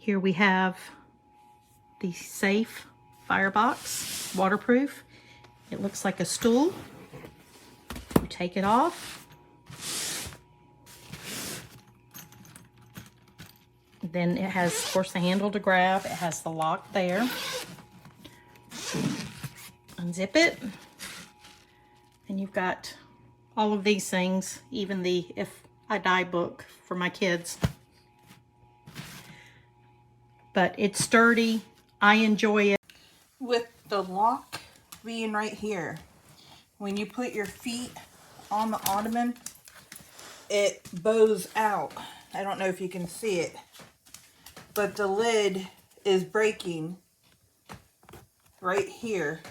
Here we have the Safe Firebox, waterproof. It looks like a stool. You take it off. Then it has, of course, the handle to grab. It has the lock there. Unzip it. And you've got all of these things, even the If I Die book for my kids. But it's sturdy. I enjoy it. With the lock being right here, when you put your feet on the ottoman, it bows out. I don't know if you can see it, but the lid is breaking right here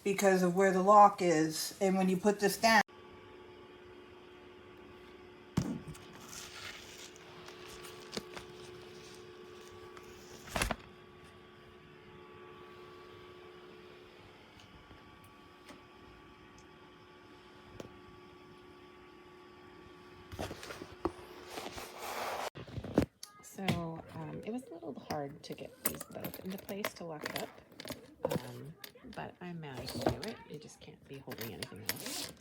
because of where the lock is. And when you put this down, So it was a little hard to get these both into place to lock it up, but I managed to do it. You just can't be holding anything else.